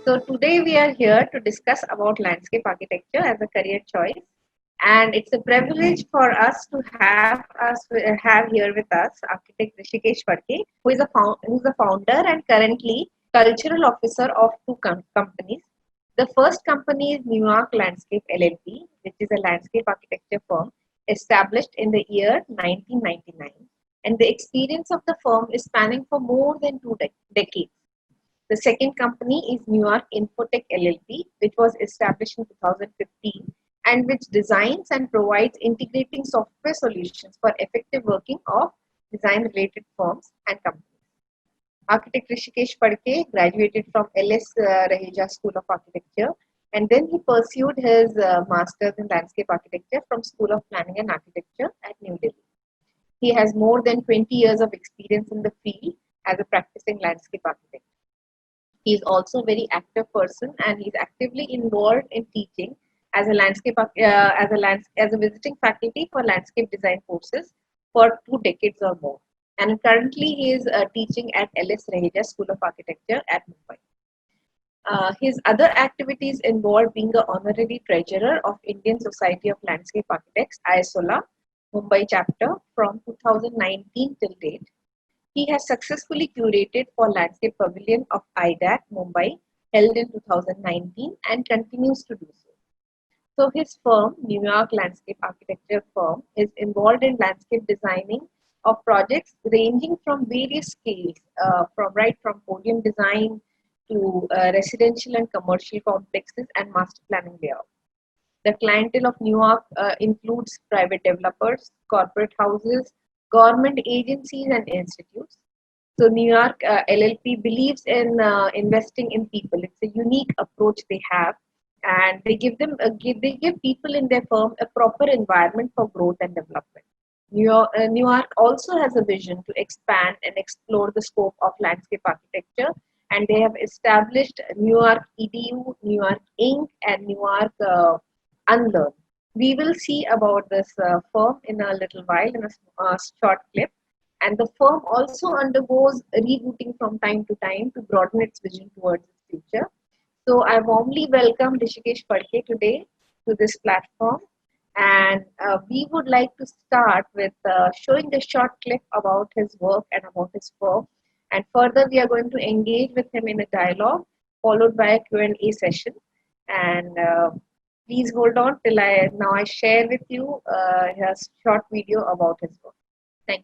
So today we are here to discuss about landscape architecture as a career choice, and it's a privilege for us to have here with us architect Rishikesh Padke, who is the founder and currently cultural officer of two companies. The first company is New York Landscape LLP, which is a landscape architecture firm established in the year 1999, and the experience of the firm is spanning for more than two decades. The second company is New York Infotech LLP, which was established in 2015 and which designs and provides integrating software solutions for effective working of design related firms and companies. Architect Rishikesh Padke graduated from LS Raheja School of Architecture, and then he pursued his master's in landscape architecture from School of Planning and Architecture at New Delhi. He has more than 20 years of experience in the field as a practicing landscape architect. He is also a very active person, and he's actively involved in teaching as a as a visiting faculty for landscape design courses for 2 decades or more. And currently, he is teaching at LS Raheja School of Architecture at Mumbai. His other activities involve being the honorary treasurer of Indian Society of Landscape Architects (ISOLA) Mumbai chapter from 2019 till date. He has successfully curated for Landscape Pavilion of IDAC Mumbai, held in 2019, and continues to do so. So his firm, New York Landscape Architecture Firm, is involved in landscape designing of projects ranging from various scales, from podium design to residential and commercial complexes and master planning layout. The clientele of New York includes private developers, corporate houses, government agencies, and institutes. So New York LLP believes in investing in people. It's a unique approach they have, and they give people in their firm a proper environment for growth and development. New York also has a vision to expand and explore the scope of landscape architecture, and they have established New York EDU, New York Inc., and New York Unlearn. We will see about this firm in a little while in a short clip. And the firm also undergoes rebooting from time to time to broaden its vision towards its future. So I warmly welcome Rishikesh Padke today to this platform. And we would like to start with showing a short clip about his work and about his firm. And further, we are going to engage with him in a dialogue, followed by a Q&A session. And please hold on till I share with you a short video about his work. Thank you.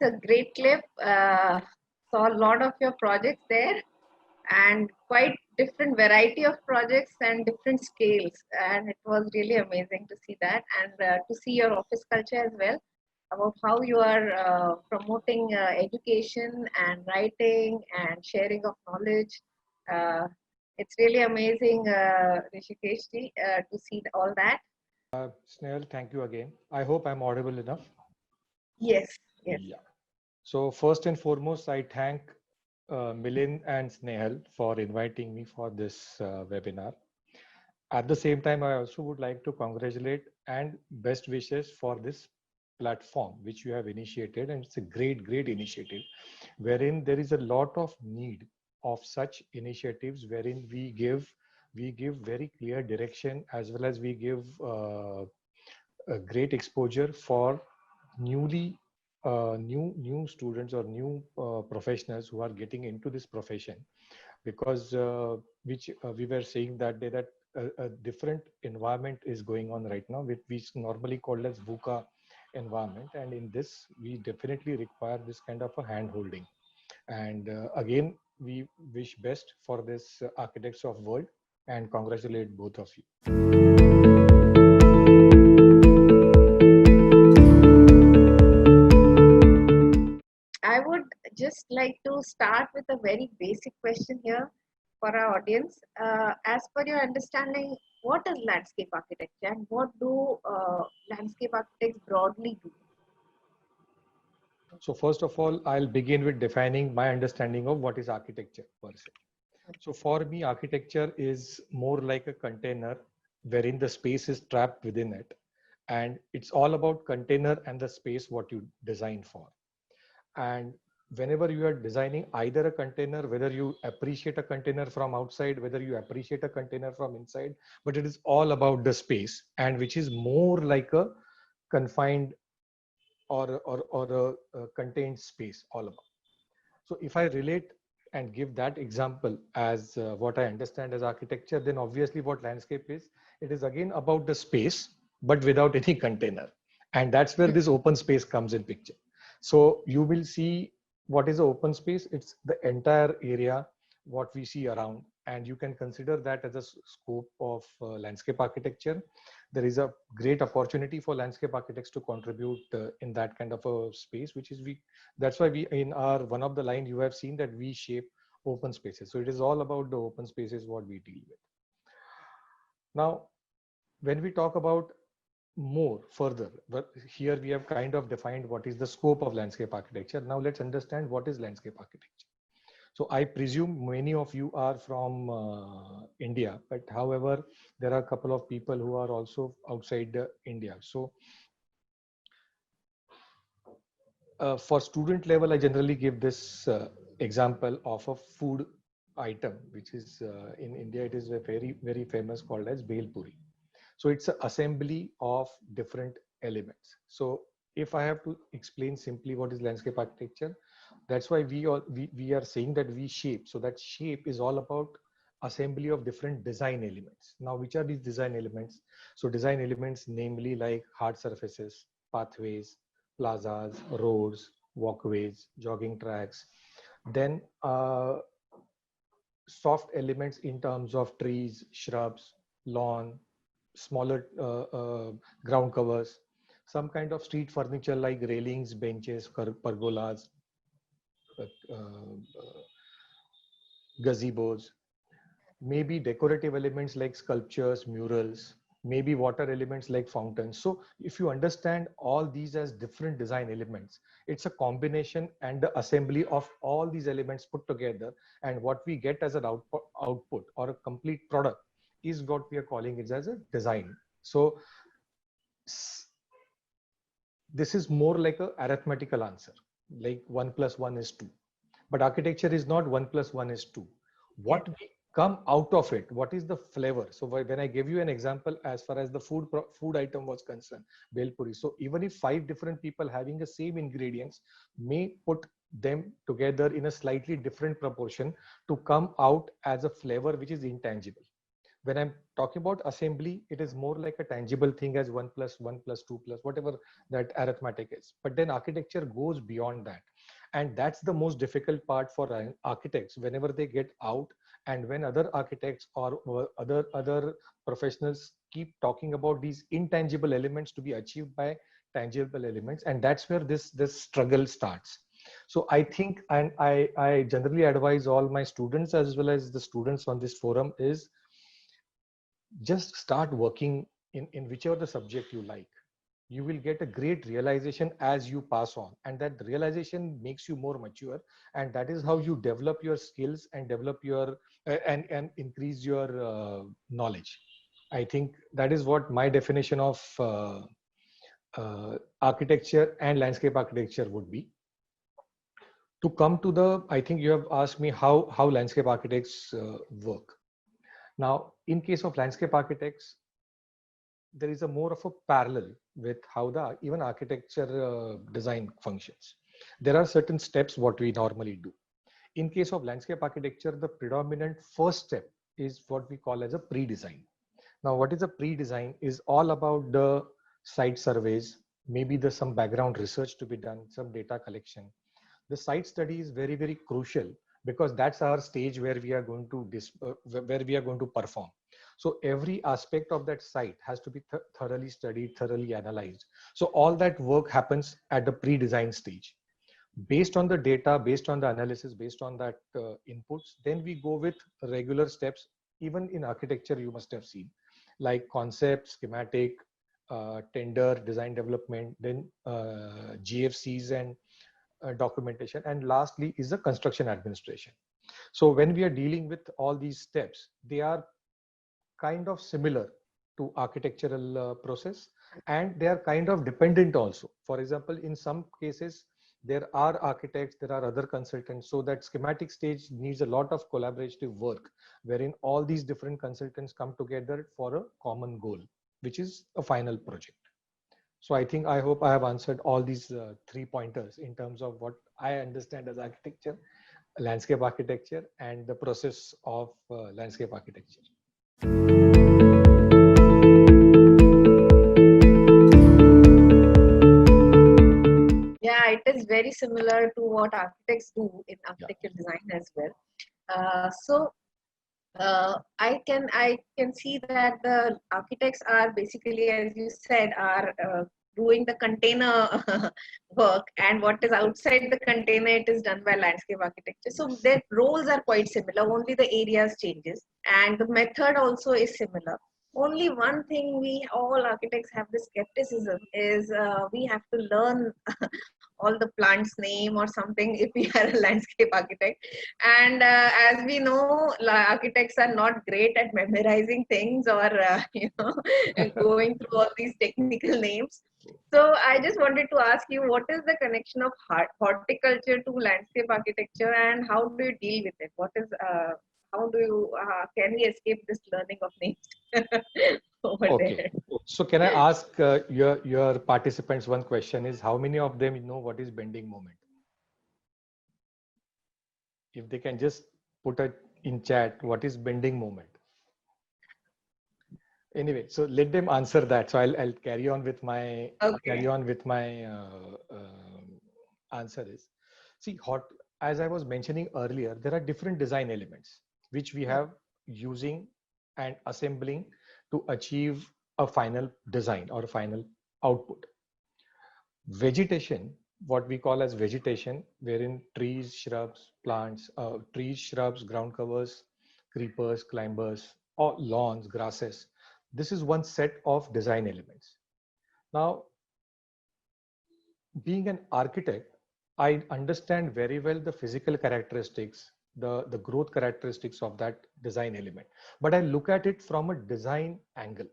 a great clip. Saw a lot of your projects there and quite different variety of projects and different scales. And it was really amazing to see that and to see your office culture as well about how you are promoting education and writing and sharing of knowledge. Uh, it's really amazing, Rishikesh ji, to see all that. Snehal, thank you again. I hope I'm audible enough. Yes, yes. Yeah. So first and foremost, I thank Milind and Snehal for inviting me for this webinar. At the same time, I also would like to congratulate and best wishes for this platform which you have initiated, and it's a great initiative wherein there is a lot of need of such initiatives wherein we give very clear direction as well as we give a great exposure for newly new students or new professionals who are getting into this profession, because which we were saying that day that a different environment is going on right now, which normally called as VUCA environment, and in this we definitely require this kind of a hand holding. And again, we wish best for this architects of world and congratulate both of you. I would just like to start with a very basic question here for our audience. As per your understanding, what is landscape architecture and what do landscape architects broadly do? So first of all, I'll begin with defining my understanding of what is architecture per se. So for me, architecture is more like a container wherein the space is trapped within it. And it's all about container and the space what you design for. And whenever you are designing either a container, whether you appreciate a container from outside, whether you appreciate a container from inside, but it is all about the space, and which is more like a confined or a contained space all about. So if I relate and give that example as what I understand as architecture, then obviously what landscape is, it is again about the space, but without any container. And that's where this open space comes in picture. So you will see what is the open space. It's the entire area, what we see around. And you can consider that as a scope of landscape architecture. There is a great opportunity for landscape architects to contribute in that kind of a space, which is that's why we in our one of the line you have seen that we shape open spaces. So it is all about the open spaces what we deal with. Now, when we talk about more further, but here we have kind of defined what is the scope of landscape architecture. Now let's understand what is landscape architecture. So I presume many of you are from India, but however, there are a couple of people who are also outside India. So for student level, I generally give this example of a food item, which is in India, it is a very famous called as Bhel Puri. So it's an assembly of different elements. So if I have to explain simply what is landscape architecture, that's why we are saying that we shape. So that shape is all about assembly of different design elements. Now, which are these design elements? So design elements, namely like hard surfaces, pathways, plazas, roads, walkways, jogging tracks. Then soft elements in terms of trees, shrubs, lawn, smaller ground covers, some kind of street furniture like railings, benches, pergolas, gazebos, maybe decorative elements like sculptures, murals, maybe water elements like fountains. So if you understand all these as different design elements, it's a combination and the assembly of all these elements put together, and what we get as an output or a complete product is what we are calling it as a design. So this is more like a arithmetical answer, like 1 + 1 is 2. But architecture is not 1 + 1 is 2. What we come out of it, what is the flavor? So when I give you an example as far as the food item was concerned, Bhel Puri. So even if 5 different people having the same ingredients may put them together in a slightly different proportion to come out as a flavor which is intangible. When I'm talking about assembly, it is more like a tangible thing as 1 plus 1 plus 2 plus whatever that arithmetic is. But then architecture goes beyond that. And that's the most difficult part for architects whenever they get out, and when other architects or other professionals keep talking about these intangible elements to be achieved by tangible elements, and that's where this struggle starts. So I think, and I generally advise all my students as well as the students on this forum is just start working in whichever the subject you like. You will get a great realization as you pass on, and that realization makes you more mature, and that is how you develop your skills and develop your and increase your knowledge. I think that is what my definition of architecture and landscape architecture would be. To come to the, I think you have asked me how landscape architects work. Now, in case of landscape architects, there is a more of a parallel with how the even architecture design functions. There are certain steps what we normally do. In case of landscape architecture, the predominant first step is what we call as a pre-design. Now, what is a pre-design is all about the site surveys, maybe there's some background research to be done, some data collection. The site study is very, very crucial because that's our stage where we are going to where we are going to perform. So every aspect of that site has to be thoroughly studied, thoroughly analyzed. So all that work happens at the pre-design stage. Based on the data, based on the analysis, based on that inputs, then we go with regular steps. Even in architecture, you must have seen like concept, schematic, tender, design development, then GFCs and documentation, and lastly is the construction administration. So when we are dealing with all these steps, they are kind of similar to architectural process, and they are kind of dependent also. For example, in some cases there are architects, there are other consultants, so that schematic stage needs a lot of collaborative work wherein all these different consultants come together for a common goal, which is a final project. So I hope I have answered all these 3 pointers in terms of what I understand as architecture, landscape architecture, and the process of landscape architecture. Yeah, it is very similar to what architects do in architecture design as well. I can see that the architects are basically, as you said, are doing the container work, and what is outside the container, it is done by landscape architecture. So their roles are quite similar, only the areas changes, and the method also is similar. Only one thing we all architects have the skepticism is we have to learn all the plants name or something if we are a landscape architect. And as we know, architects are not great at memorizing things or going through all these technical names. So I just wanted to ask you, what is the connection of horticulture to landscape architecture, and how do you deal with it? What is how do you can we escape this learning of names over Okay. there? So can I ask your participants one question is how many of them know what is bending moment? If they can just put it in chat, what is bending moment? Anyway, so let them answer that. So I'll carry on with my answer is, see, as I was mentioning earlier, there are different design elements which we have using and assembling to achieve a final design or a final output. Vegetation, what we call as vegetation, wherein trees, shrubs, plants, trees, shrubs, ground covers, creepers, climbers, or lawns, grasses. This is one set of design elements. Now, being an architect, I understand very well the physical characteristics, the growth characteristics of that design element, but I look at it from a design angle.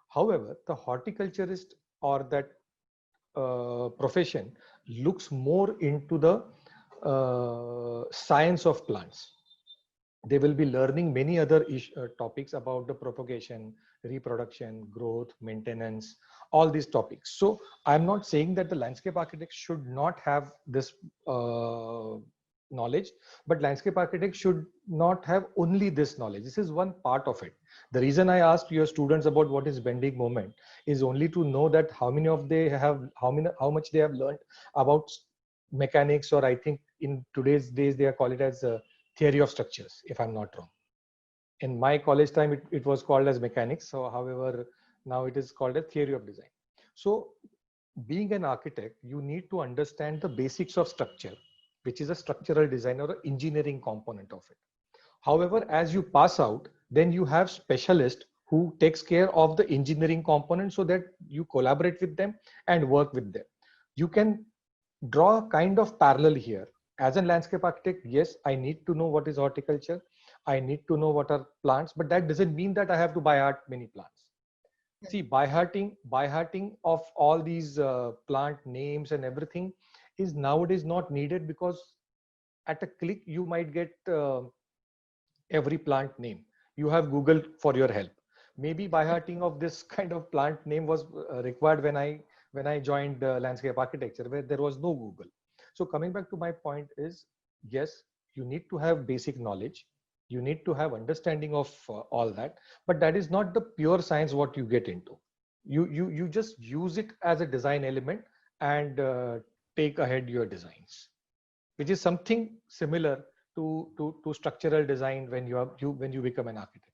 However, the horticulturist or that profession looks more into the science of plants. They will be learning many other topics about the propagation, reproduction, growth, maintenance, all these topics. So I'm not saying that the landscape architect should not have this knowledge, but landscape architect should not have only this knowledge. This is one part of it. The reason I asked your students about what is bending moment is only to know that how many of they have, how much they have learned about mechanics, or I think in today's days they are call it as a theory of structures, if I'm not wrong. In my college time, it was called as mechanics. So however, now it is called a theory of design. So being an architect, you need to understand the basics of structure, which is a structural design or an engineering component of it. However, as you pass out, then you have specialist who takes care of the engineering component so that you collaborate with them and work with them. You can draw a kind of parallel here. As a landscape architect, yes, I need to know what is horticulture. I need to know what are plants, but that doesn't mean that I have to buy heart many plants. See, by hearting of all these plant names and everything is nowadays not needed, because at a click you might get every plant name. You have Google for your help. Maybe by hearting of this kind of plant name was required when I joined landscape architecture, where there was no Google. So coming back to my point is, yes, you need to have basic knowledge. You need to have understanding of all that, but that is not the pure science what you get into. You just use it as a design element and take ahead your designs, which is something similar to structural design when when you become an architect.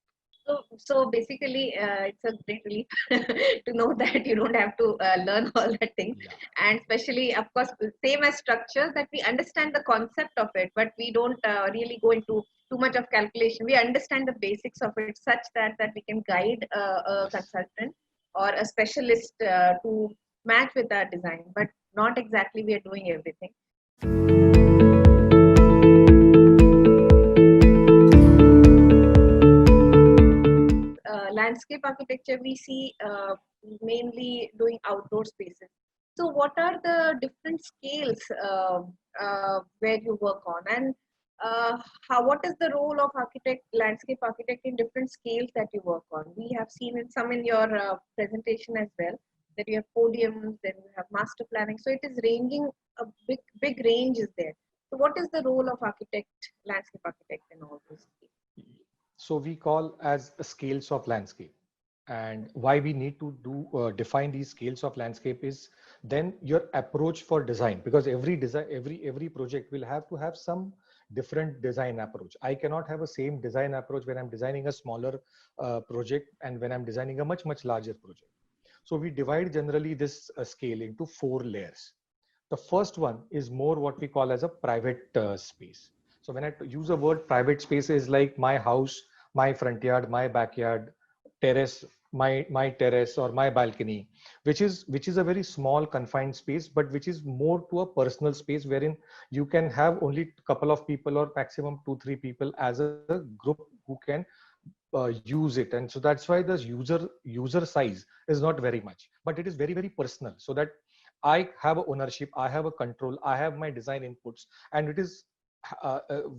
So basically, it's a great relief to know that you don't have to learn all that thing. Yeah. And especially, of course, same as structure, that we understand the concept of it, but we don't really go into too much of calculation. We understand the basics of it such that we can guide a Yes. consultant or a specialist to match with our design, but not exactly we are doing everything. Landscape architecture, we see mainly doing outdoor spaces. So, what are the different scales where you work on, and what is the role of architect, landscape architect, in different scales that you work on? We have seen in some in your presentation as well, that you have podiums, then you have master planning. So, it is ranging, a big range is there. So, what is the role of architect, landscape architect, in all this? So we call as scales of landscape. And why we need to define these scales of landscape is then your approach for design, because every design, every project will have to have some different design approach. I cannot have a same design approach when I'm designing a smaller project and when I'm designing a much larger project. So we divide generally this scale into 4 layers. The first one is more what we call as a private space. So when I use a word private space, is like my house, my front yard, my backyard, terrace, my terrace or my balcony, which is a very small confined space, but which is more to a personal space wherein you can have only a couple of people or maximum 2-3 people as a group who can use it. And so that's why the user size is not very much, but it is very personal, so that I have a ownership, I have a control, I have my design inputs, and it is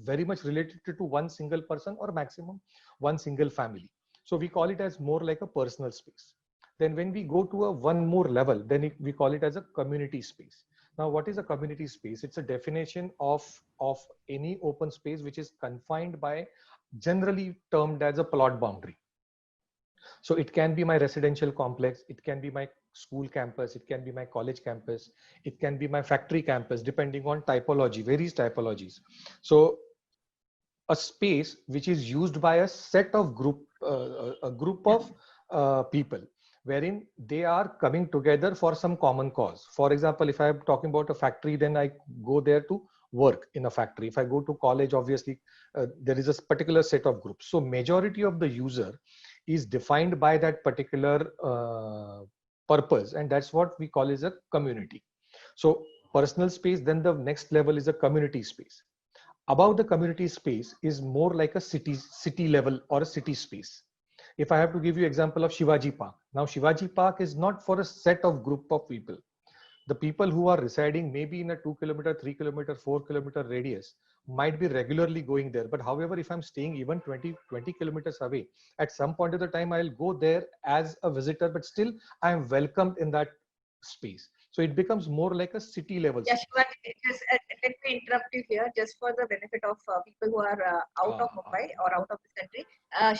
very much related to one single person or maximum one single family. So we call it as more like a personal space. Then when we go to a one more level, then we call it as a community space. Now, what is a community space? It's a definition of any open space which is confined by, generally termed as a plot boundary. So it can be my residential complex, it can be my school campus, it can be my college campus, it can be my factory campus, depending on typology, various typologies. So a space which is used by a set of a group of people, wherein they are coming together for some common cause. For example, if I'm talking about a factory, then I go there to work in a factory. If I go to college, obviously there is a particular set of groups. So majority of the user is defined by that particular purpose, and that's what we call as a community. So personal space, then the next level is a community space. Above the community space is more like a city level or a city space. If I have to give you example of Shivaji Park, now Shivaji Park is not for a set of group of people. The people who are residing maybe in a 2 kilometer, 3 kilometer, 4 kilometer radius might be regularly going there. But however, if I'm staying even 20 kilometers away, at some point of the time, I'll go there as a visitor, but still I am welcomed in that space. So it becomes more like a city level Yeah, space. Shivaji, let me interrupt you here just for the benefit of people who are out of Mumbai or out of the country.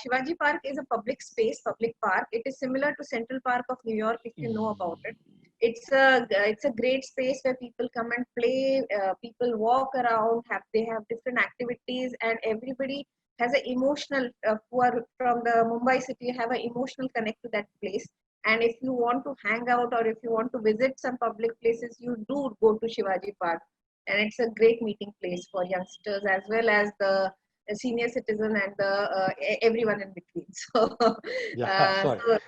Shivaji Park is a public space, public park. It is similar to Central Park of New York, if you know about it. It's a great space where people come and play. People walk around. They have different activities, and everybody has an emotional. Who are from the Mumbai city have an emotional connect to that place. And if you want to hang out or if you want to visit some public places, you do go to Shivaji Park, and it's a great meeting place for youngsters as well as the senior citizen and the everyone in between. So, Yeah, sorry. so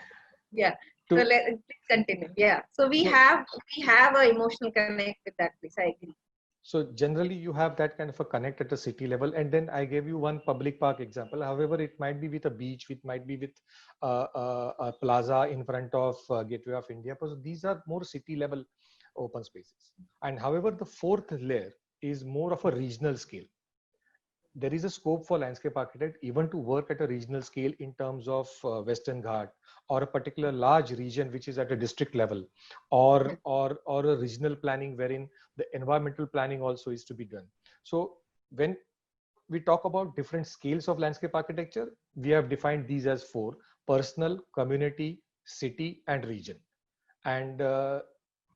yeah. So To, please continue. Yeah. So we so have a emotional connect with that place. I agree. So generally you have that kind of a connect at a city level. And then I gave you one public park example. However, it might be with a beach, it might be with a plaza in front of Gateway of India. So these are more city level open spaces. And however, the fourth layer is more of a regional scale. There is a scope for landscape architect even to work at a regional scale in terms of Western Ghat or a particular large region which is at a district level, or a regional planning wherein the environmental planning also is to be done. So when we talk about different scales of landscape architecture, we have defined these as four: personal, community, city, and region. And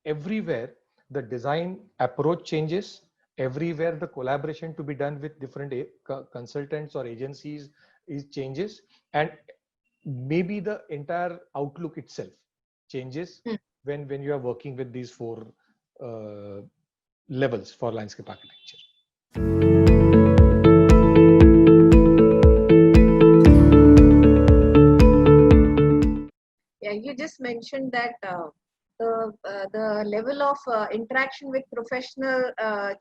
everywhere the design approach changes, everywhere the collaboration to be done with different consultants or agencies is changes, and maybe the entire outlook itself changes when you are working with these four uh, levels for landscape architecture. Yeah, you just mentioned that the level of interaction with professional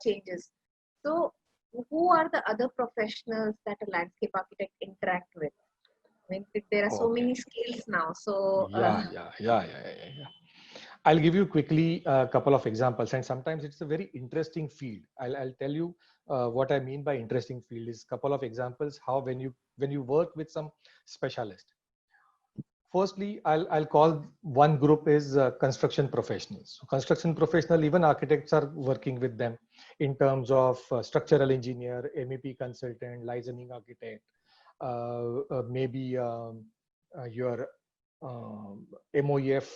changes. So, who are the other professionals that a landscape architect interact with? I mean, there are so Okay. many skills now. So, Yeah. I'll give you quickly a couple of examples, and sometimes it's a very interesting field. I'll tell you what I mean by interesting field is a couple of examples how when you work with some specialist. Firstly, I'll call one group is construction professionals. So construction professional, even architects are working with them in terms of structural engineer, MEP consultant, licensing architect, maybe your MOEF,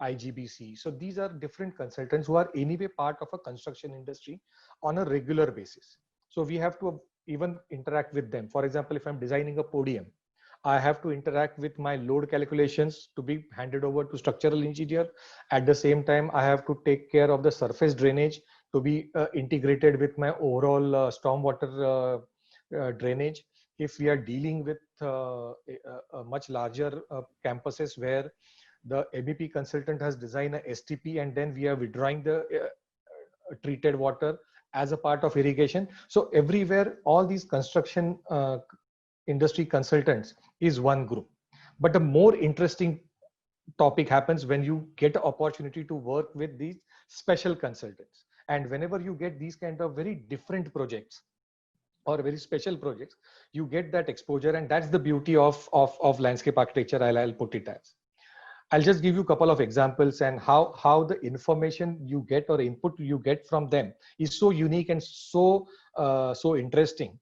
IGBC. So these are different consultants who are anyway part of a construction industry on a regular basis. So we have to even interact with them. For example, if I'm designing a podium, I have to interact with my load calculations to be handed over to structural engineer. At the same time, I have to take care of the surface drainage to be integrated with my overall stormwater drainage. If we are dealing with a much larger campuses where the MEP consultant has designed a STP and then we are withdrawing the treated water as a part of irrigation. So everywhere, all these construction industry consultants is one group. But the more interesting topic happens when you get an opportunity to work with these special consultants. And whenever you get these kind of very different projects or very special projects, you get that exposure. And that's the beauty of landscape architecture, I'll put it as. I'll just give you a couple of examples and how the information you get or input you get from them is so unique and so interesting.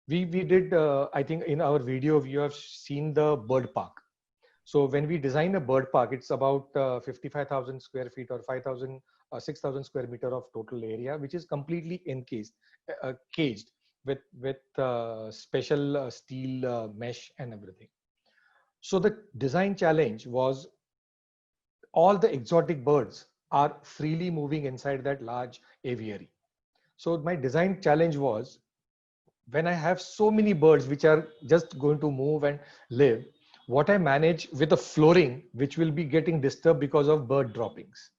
We did I think in our video you have seen the bird park. So when we design a bird park, it's about 55,000 square feet or 5,000 6,000 square meter of total area, which is completely encased, caged with special steel mesh and everything. So the design challenge was all the exotic birds are freely moving inside that large aviary. So my design challenge was, when I have so many birds which are just going to move and live, what I manage with the flooring, which will be getting disturbed because of bird droppings,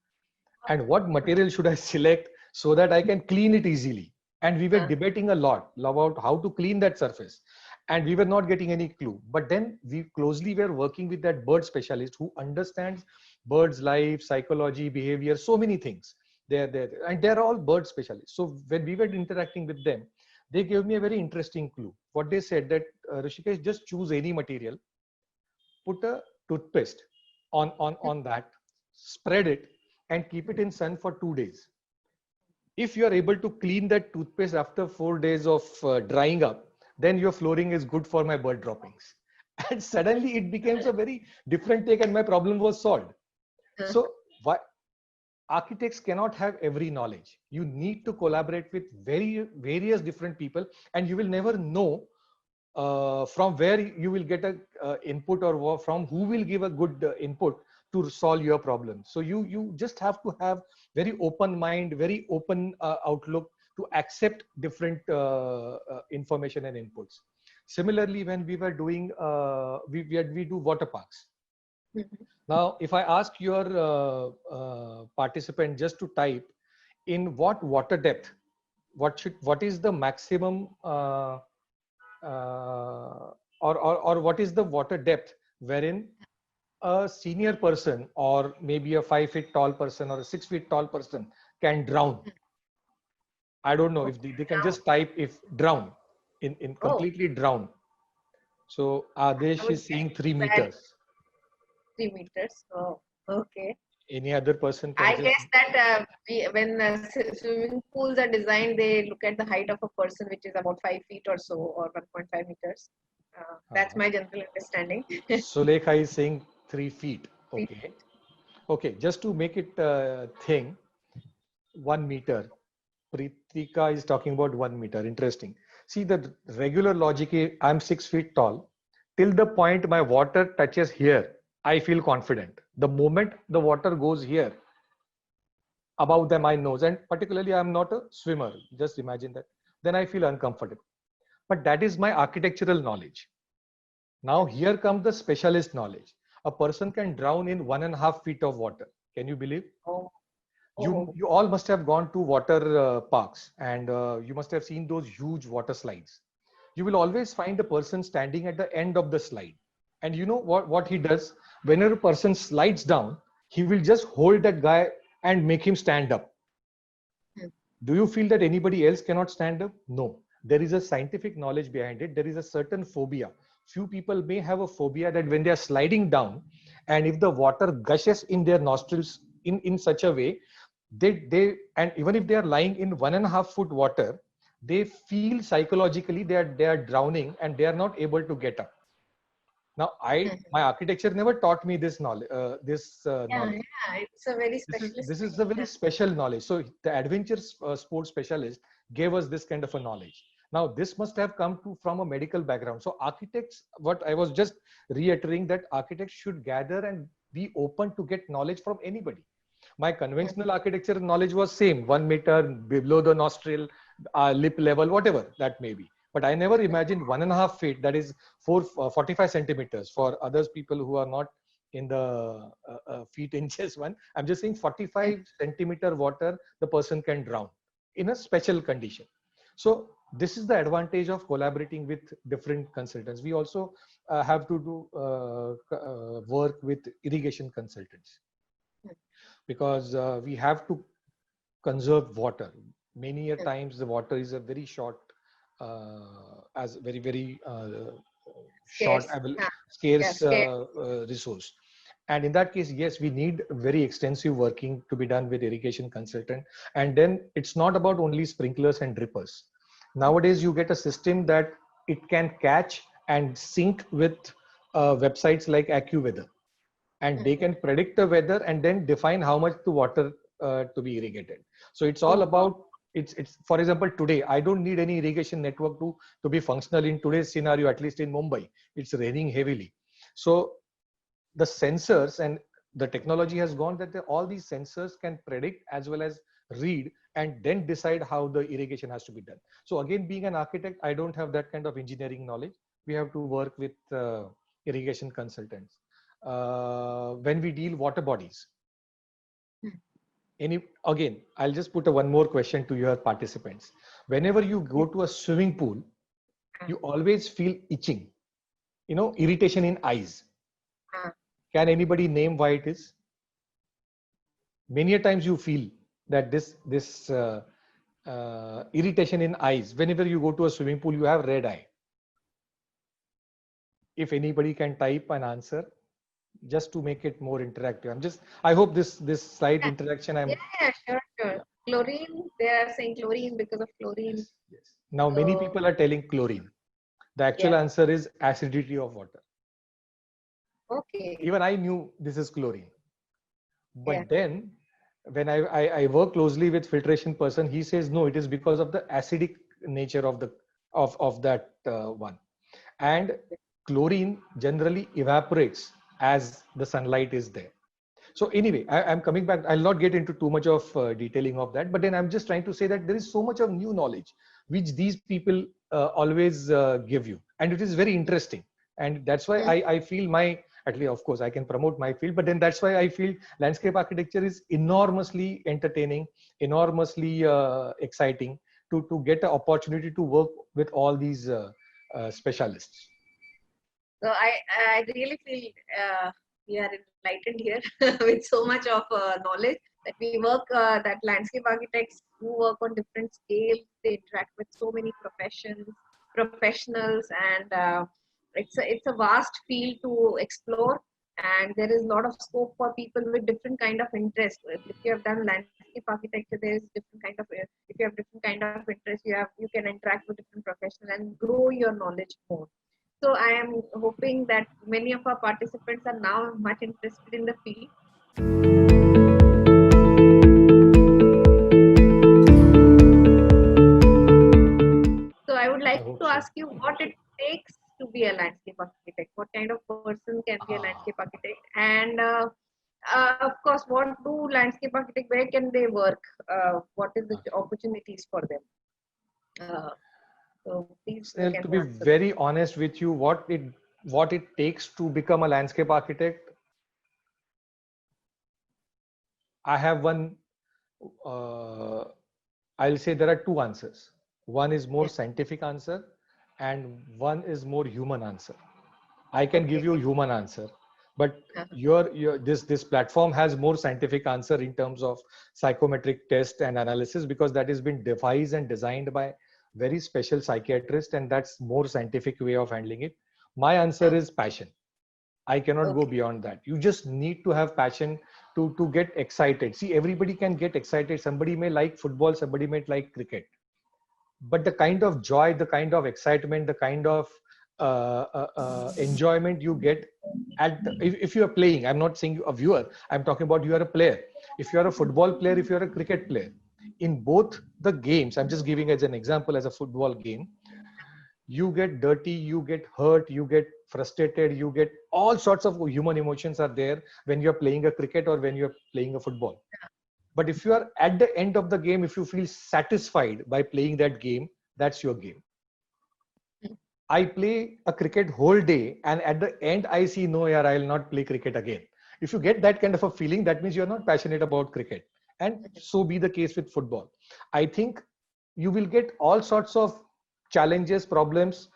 and what material should I select so that I can clean it easily. And we were debating a lot about how to clean that surface, and we were not getting any clue. But then we closely were working with that bird specialist who understands birds' life, psychology, behavior, so many things. And they're all bird specialists. So when we were interacting with them, they gave me a very interesting clue. What they said that Rishikesh, just choose any material, put a toothpaste on that, spread it, and keep it in sun for 2 days. if you are able to clean that toothpaste after 4 days of drying up, then your flooring is good for my bird droppings. And suddenly it becomes a very different take and my problem was solved. So why architects cannot have every knowledge. You need to collaborate with various different people, and you will never know from where you will get a input, or from who will give a good input to solve your problem. So you just have to have very open mind, very open outlook to accept different information and inputs. Similarly, when we were doing we do water parks. Now, if I ask your participant just to type in what water depth, what is the maximum or what is the water depth wherein a senior person or maybe a 5 feet tall person or a 6 feet tall person can drown. I don't know if they can just type if drown in completely drown. So Adesh is saying 3 meters. 3 meters. Oh, okay. Any other person can I just. guess that when swimming pools are designed, they look at the height of a person, which is about 5 feet or so, or 1.5 meters. That's my general understanding. Sulekha is saying 3 feet. Okay. Okay. Just to make it thing, 1 meter. Pritika is talking about 1 meter. Interesting. See, the regular logic is I'm 6 feet tall. Till the point my water touches here, I feel confident. The moment the water goes here, above my nose, and particularly I'm not a swimmer, just imagine that, then I feel uncomfortable. But that is my architectural knowledge. Now here comes the specialist knowledge. A person can drown in 1.5 feet of water. Can you believe? You all must have gone to water parks, and you must have seen those huge water slides. You will always find a person standing at the end of the slide. And you know what he does? Whenever a person slides down, he will just hold that guy and make him stand up. Do you feel that anybody else cannot stand up? No. There is a scientific knowledge behind it. There is a certain phobia. Few people may have a phobia that when they are sliding down, and if the water gushes in their nostrils in such a way, and even if they are lying in 1.5 foot water, they feel psychologically they are drowning and they are not able to get up. Now, my architecture never taught me this knowledge. Knowledge. Yeah, it's a very specialist. This is a very special knowledge. So the adventure sports specialist gave us this kind of a knowledge. Now, this must have come from a medical background. So architects, what I was just reiterating, that architects should gather and be open to get knowledge from anybody. My conventional architecture knowledge was same, 1 meter below the nostril, lip level, whatever that may be. But I never imagined 1.5 feet, that is 45 centimeters for others people who are not in the feet inches one. I'm just saying 45 centimeter water, the person can drown in a special condition. So this is the advantage of collaborating with different consultants. We also have to do work with irrigation consultants, because we have to conserve water. Many a times the water is a very short, as very short, scarce resource. And in that case, yes, we need very extensive working to be done with irrigation consultant. And then it's not about only sprinklers and drippers. Nowadays, you get a system that it can catch and sync with websites like AccuWeather, and they can predict the weather and then define how much the water to be irrigated. So it's all about, it's for example, today I don't need any irrigation network to be functional in today's scenario. At least in Mumbai, it's raining heavily. So the sensors and the technology has gone that all these sensors can predict as well as read and then decide how the irrigation has to be done. So again, being an architect, I don't have that kind of engineering knowledge. We have to work with irrigation consultants. When we deal water bodies, again, I'll just put one more question to your participants. Whenever you go to a swimming pool, you always feel itching, irritation in eyes. Can anybody name why it is? Many a times you feel that this irritation in eyes. Whenever you go to a swimming pool, you have red eye. If anybody can type an answer, just to make it more interactive. I hope this slide interaction. Yeah, sure. Chlorine, they are saying chlorine because of chlorine. Yes, yes. Now many So, people are telling chlorine. The actual yeah. answer is acidity of water. Okay. Even I knew this is chlorine. Yeah. But then when I work closely with filtration person, he says no, it is because of the acidic nature of the of that one. And chlorine generally evaporates as the sunlight is there. So anyway, I'm coming back. I'll not get into too much of detailing of that, but then I'm just trying to say that there is so much of new knowledge which these people always give you, and it is very interesting. And that's why Mm. I feel my, at least of course I can promote my field, but then that's why I feel landscape architecture is enormously entertaining, enormously exciting to get an opportunity to work with all these specialists. So I really feel we are enlightened here with so much of knowledge that we work, that landscape architects who work on different scales, they interact with so many professionals, and it's a vast field to explore, and there is a lot of scope for people with different kind of interest. If you have done landscape architecture, there is different kind of, if you have different kind of interest, you can interact with different professionals and grow your knowledge more. So I am hoping that many of our participants are now much interested in the field. So I would I like hope to so. ask you what it takes to be a landscape architect. What kind of person can be a landscape Ah, architect? And of course, what do landscape architect? Where can they work? What is the okay. opportunities for them? Uh, so please, Snell, can to you be answer that? very honest with you, what it takes to become a landscape architect, I have one. Uh, I'll say there are two answers. One is more Yeah. scientific answer, and one is more human answer. I can give Okay. you human answer, but Uh-huh. your this platform has more scientific answer in terms of psychometric test and analysis, because that has been devised and designed by very special psychiatrist, and that's more scientific way of handling it. My answer is passion. I cannot go Okay. beyond that. You just need to have passion to get excited. See, everybody can get excited. Somebody may like football, somebody may like cricket, but the kind of joy, the kind of excitement, the kind of enjoyment you get if you are playing, I'm not saying a viewer, I'm talking about you are a player. If you are a football player, if you are a cricket player, in both the games, I'm just giving as an example, as a football game, you get dirty, you get hurt, you get frustrated, you get all sorts of human emotions are there when you're playing a cricket or when you're playing a football. But if you are at the end of the game, if you feel satisfied by playing that game, that's your game. I play a cricket whole day, and at the end I see, no, yeah, I'll not play cricket again. If you get that kind of a feeling, that means you're not passionate about cricket. And so be the case with football. I think you will get all sorts of challenges, problems,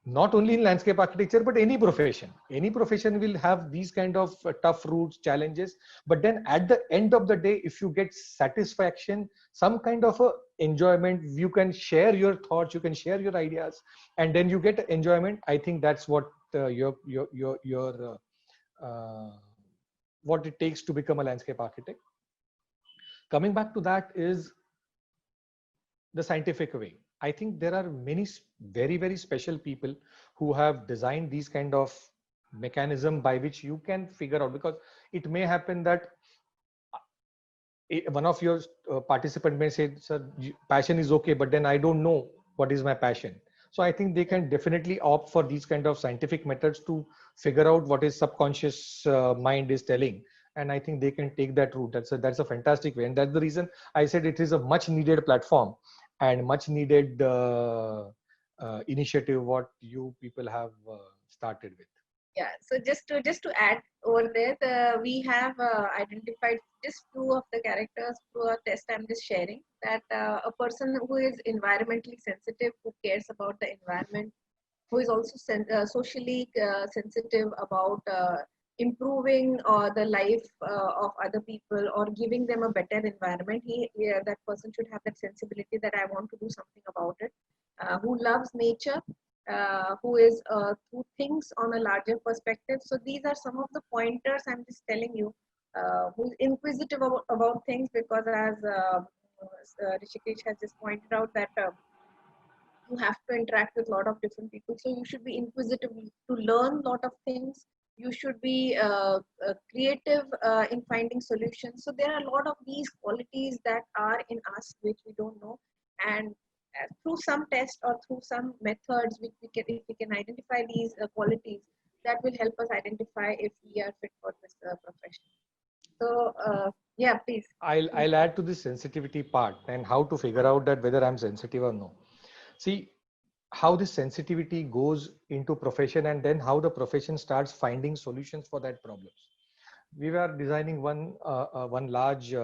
not only in landscape architecture, but any profession will have these kind of tough routes, challenges. But then at the end of the day, if you get satisfaction, some kind of a enjoyment, you can share your thoughts, you can share your ideas, and then you get enjoyment. I think that's what your what it takes to become a landscape architect. Coming back to that is the scientific way. I think there are many very, very special people who have designed these kind of mechanism by which you can figure out, because it may happen that one of your participant may say, sir, passion is okay, but then I don't know what is my passion. So I think they can definitely opt for these kind of scientific methods to figure out what his subconscious mind is telling, and I think they can take that route. That's a fantastic way, and that's the reason I said it is a much needed platform and much needed initiative what you people have started with. Yeah, so just to add over there, we have identified just two of the characters through a test. I'm just sharing that a person who is environmentally sensitive, who cares about the environment, who is also socially sensitive about improving the life of other people or giving them a better environment. That person should have that sensibility that I want to do something about it. Who loves nature, who thinks on a larger perspective. So these are some of the pointers I'm just telling you. Who's inquisitive about things, because as Rishikesh has just pointed out that you have to interact with a lot of different people. So you should be inquisitive to learn a lot of things. You should be creative in finding solutions. So there are a lot of these qualities that are in us which we don't know, and through some test or through some methods, which we can, if we can identify these qualities, that will help us identify if we are fit for this profession. So yeah, please. I'll add to the sensitivity part and how to figure out that whether I'm sensitive or no. See how this sensitivity goes into profession and then how the profession starts finding solutions for that problems. We were designing one large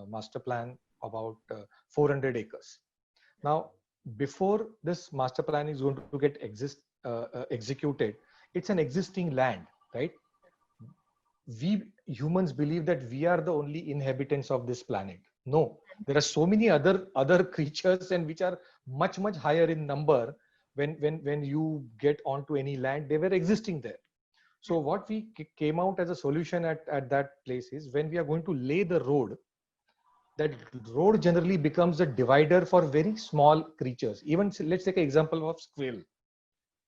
master plan about 400 acres. Now, before this master plan is going to get executed, it's an existing land, right? We humans believe that we are the only inhabitants of this planet. No, there are so many other creatures, and which are much higher in number. When you get onto any land, they were existing there. So what we came out as a solution at that place is, when we are going to lay the road, that road generally becomes a divider for very small creatures. Even let's take an example of squirrel.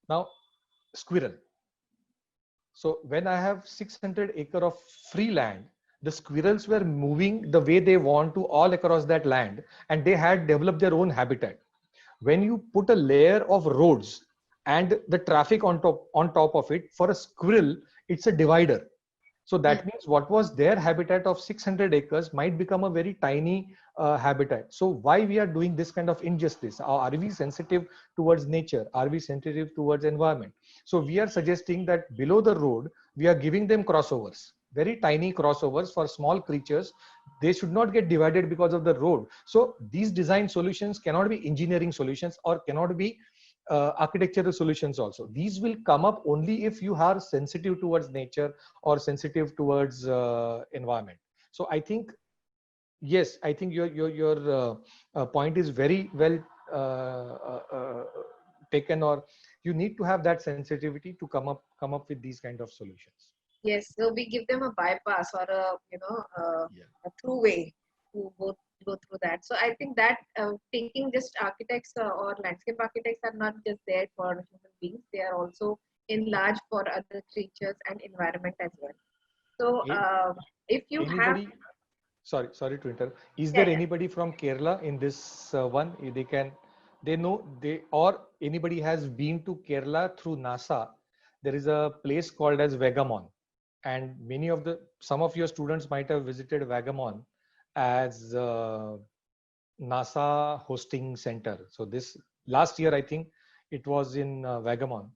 Now, squirrel. So when I have 600 acre of free land, the squirrels were moving the way they want to all across that land, and they had developed their own habitat. When you put a layer of roads and the traffic on top of it, for a squirrel, it's a divider. So that means what was their habitat of 600 acres might become a very tiny habitat. So why we are doing this kind of injustice? Are we sensitive towards nature? Are we sensitive towards environment? So we are suggesting that below the road, we are giving them crossovers, very tiny crossovers for small creatures. They should not get divided because of the road. So these design solutions cannot be engineering solutions or cannot be architectural solutions also. These will come up only if you are sensitive towards nature or sensitive towards environment. So I think, yes, I think your point is very well taken, or you need to have that sensitivity to come up with these kind of solutions. Yes, so we give them a bypass or a a through way to go through that. So I think that thinking, just architects or landscape architects are not just there for human beings; they are also enlarged for other creatures and environment as well. So if you have, Anybody? Sorry to interrupt. Is yeah, there yeah. anybody from Kerala in this one? They know, or anybody has been to Kerala through NASA. There is a place called as Vagamon, and some of your students might have visited Vagamon as NASA hosting center. So this last year, I think it was in Vagamon.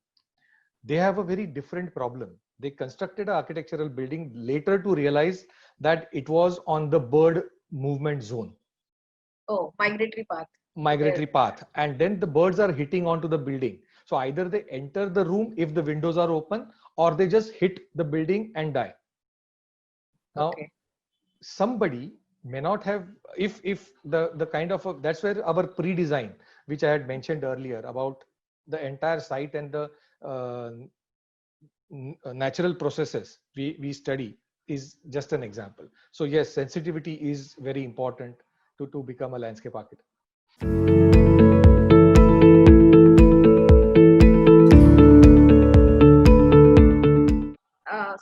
They have a very different problem. They constructed an architectural building later to realize that it was on the bird movement zone, Oh, migratory path. There. migratory path, and then the birds are hitting onto the building. So either they enter the room if the windows are open, or they just hit the building and die. Now, Okay. somebody may not have, if the kind of that's where our pre-design, which I had mentioned earlier about the entire site and the uh, natural processes we study is just an example. So yes, sensitivity is very important to become a landscape architect.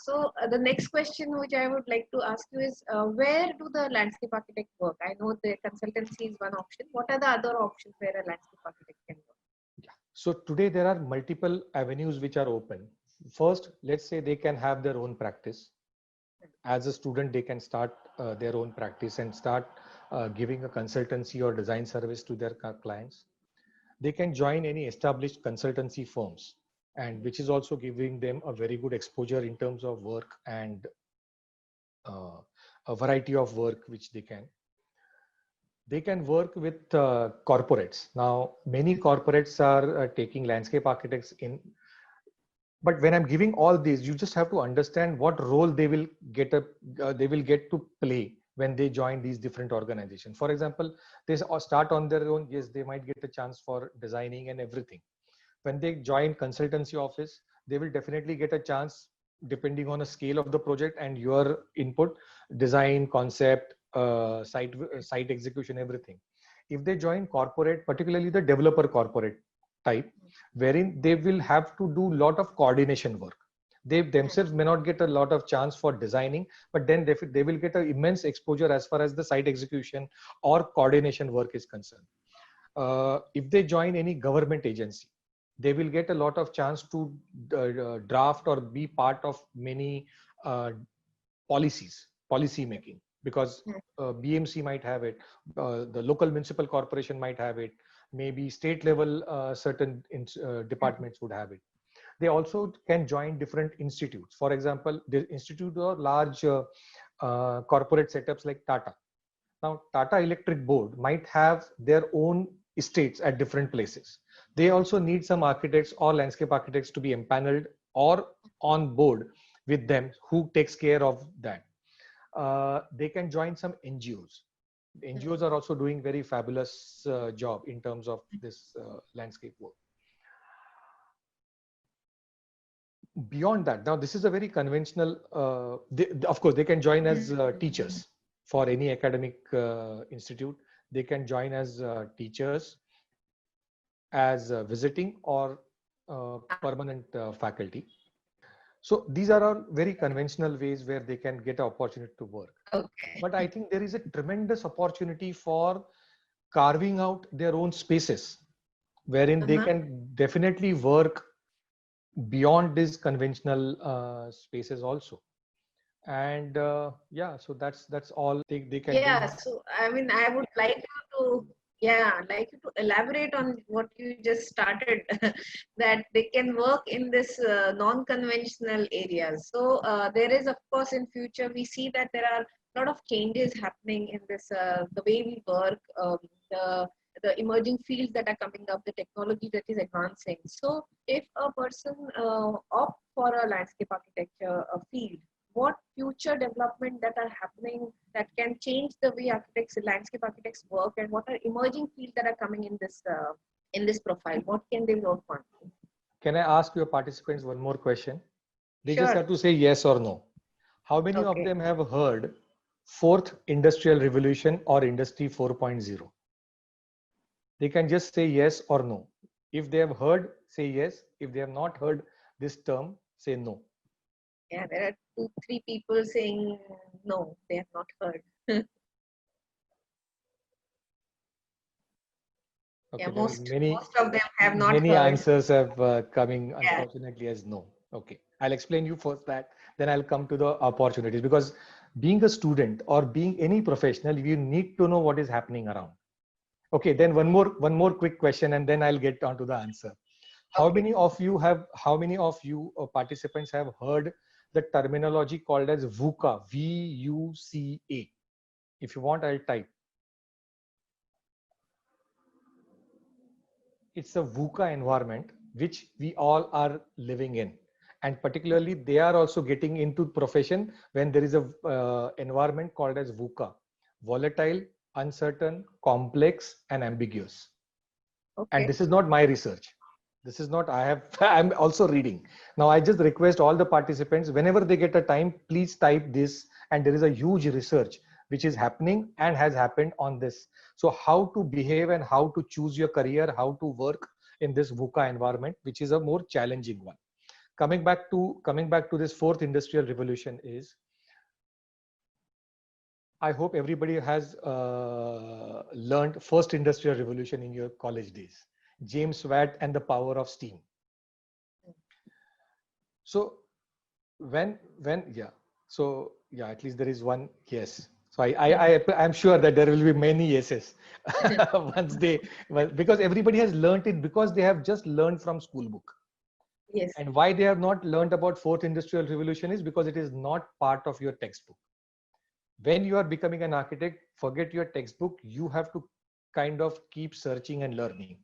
So the next question which I would like to ask you is, where do the landscape architect work? I know the consultancy is one option. What are the other options where a landscape architect can work? So today there are multiple avenues which are open. First, let's say they can have their own practice. As a student, they can start their own practice and start giving a consultancy or design service to their clients. They can join any established consultancy firms, and which is also giving them a very good exposure in terms of work and a variety of work which they can work with corporates. Now many corporates are taking landscape architects in, but when I'm giving all these, you just have to understand what role they will get to play when they join these different organizations. For example, they start on their own. Yes, they might get a chance for designing and everything. When they join consultancy office, they will definitely get a chance, depending on the scale of the project and your input, design, concept, site execution, everything. If they join corporate, particularly the developer corporate type, wherein they will have to do lot of coordination work. They themselves may not get a lot of chance for designing, but then they will get an immense exposure as far as the site execution or coordination work is concerned. If they join any government agency, they will get a lot of chance to draft or be part of many policy making, because BMC might have it, the local municipal corporation might have it, maybe state level certain departments would have it. They also can join different institutes. For example, the institute or large corporate setups like Tata. Now, Tata Electric Board might have their own estates at different places. They also need some architects or landscape architects to be empaneled or on board with them who takes care of that. They can join some NGOs. The NGOs are also doing very fabulous job in terms of this landscape work. Beyond that, now this is a very conventional, of course, they can join as teachers for any academic institute. They can join as teachers, as visiting or permanent faculty. So these are all very conventional ways where they can get an opportunity to work. Okay. But I think there is a tremendous opportunity for carving out their own spaces, wherein they can definitely work beyond these conventional spaces also. And yeah, so that's all they can yeah do. So I mean, I would like you to elaborate on what you just started, that they can work in this non-conventional areas. So there is, of course, in future we see that there are a lot of changes happening in this, the way we work, the emerging fields that are coming up, the technology that is advancing. So if a person opt for a landscape architecture field, what future development that are happening that can change the way landscape architects work, and what are emerging fields that are coming in this profile? What can they work on? Can I ask your participants one more question? They Sure. just have to say yes or no. How many of them have heard fourth industrial revolution or industry 4.0? They can just say yes or no. If they have heard, say yes. If they have not heard this term, say no. Yeah, there are 2-3 people saying no, they have not heard. Okay, Yeah, most of them have not many heard. answers have coming unfortunately as no. Okay, I'll explain you first that, then I'll come to the opportunities, because being a student or being any professional, you need to know what is happening around. Okay, then one more quick question, and then I'll get on to the answer. How many of you participants have heard the terminology called as VUCA, VUCA? If you want, I'll type. It's a VUCA environment which we all are living in, and particularly they are also getting into profession when there is a environment called as VUCA: volatile, uncertain, complex, and ambiguous. And this is not my research. This is not, I'm also reading. Now I just request all the participants, whenever they get a time, please type this. And there is a huge research which is happening and has happened on this. So how to behave and how to choose your career, how to work in this VUCA environment, which is a more challenging one. Coming back to this fourth industrial revolution is, I hope everybody has learned first industrial revolution in your college days. James Watt and the power of steam. So at least there is one yes. So I'm sure that there will be many yeses because everybody has learned it, because they have just learned from school book. Yes. And why they have not learned about fourth industrial revolution is because it is not part of your textbook. When you are becoming an architect, forget your textbook. You have to kind of keep searching and learning.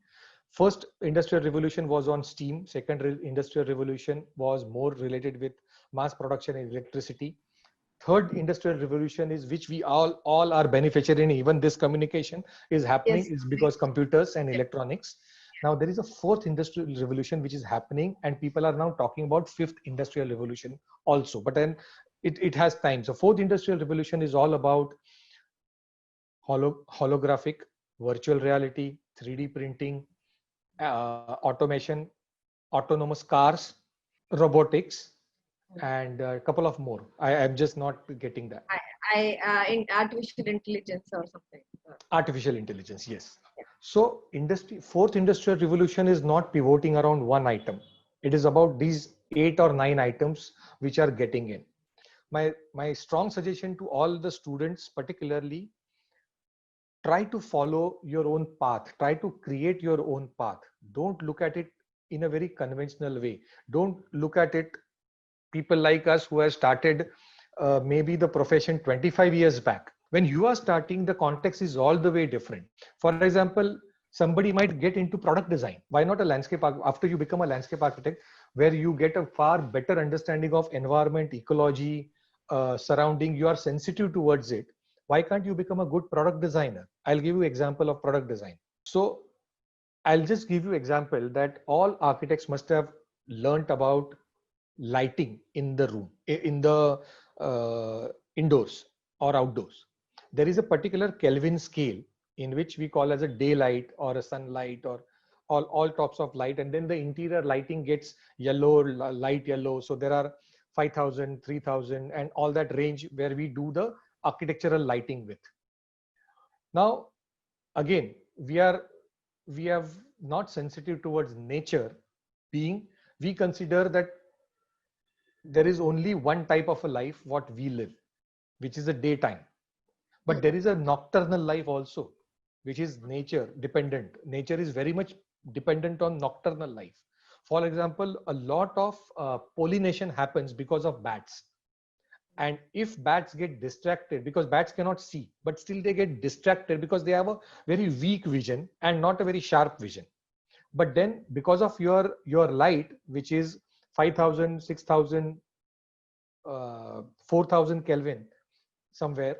First industrial revolution was on steam. Second industrial revolution was more related with mass production and electricity. Third industrial revolution is which we all are beneficiating. Even this communication is happening is because computers and electronics. Now there is a fourth industrial revolution which is happening, and people are now talking about fifth industrial revolution also. But then it has time. So fourth industrial revolution is all about holographic, virtual reality, 3D printing, automation, autonomous cars, robotics, and a couple of more. I'm just not getting that. In artificial intelligence or something. Artificial intelligence, yes. So fourth industrial revolution is not pivoting around one item. It is about these 8 or 9 items which are getting in. My strong suggestion to all the students, particularly, try to follow your own path, try to create your own path. Don't look at it in a very conventional way. Don't look at it, people like us who have started maybe the profession 25 years back. When you are starting, the context is all the way different. For example, somebody might get into product design. Why not a after you become a landscape architect, where you get a far better understanding of environment, ecology, surrounding, you are sensitive towards it. Why can't you become a good product designer? I'll give you example of product design. So I'll just give you example that all architects must have learnt about lighting in the room, in the indoors or outdoors. There is a particular Kelvin scale in which we call as a daylight or a sunlight or all types of light, and then the interior lighting gets yellow, light yellow. So there are 5,000, 3,000, and all that range where we do the architectural lighting with. Now, again, we have not sensitive towards nature, being we consider that there is only one type of a life what we live, which is a daytime. But there is a nocturnal life also, which is nature dependent. Nature is very much dependent on nocturnal life. For example, a lot of pollination happens because of bats. And if bats get distracted, because bats cannot see, but still they get distracted because they have a very weak vision and not a very sharp vision. But then because of your light, which is 5,000, 6,000, 4,000 Kelvin somewhere,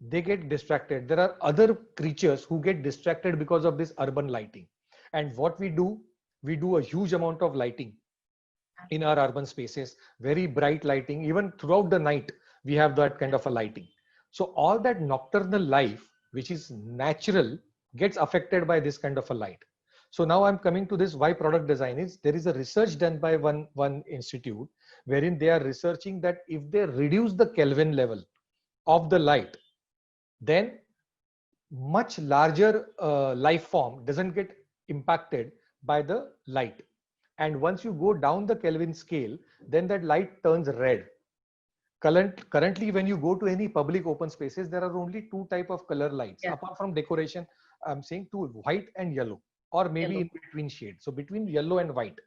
they get distracted. There are other creatures who get distracted because of this urban lighting. And what we do a huge amount of lighting in our urban spaces, very bright lighting. Even throughout the night, we have that kind of a lighting. So all that nocturnal life, which is natural, gets affected by this kind of a light. So now I'm coming to this, why product design is, there is a research done by one institute wherein they are researching that if they reduce the Kelvin level of the light, then much larger life form doesn't get impacted by the light. And once you go down the Kelvin scale, then that light turns red. Currently, when you go to any public open spaces, there are only two type of color lights. Yeah. Apart from decoration, I'm saying two, white and yellow, or maybe yellow in between shades. So between yellow and white.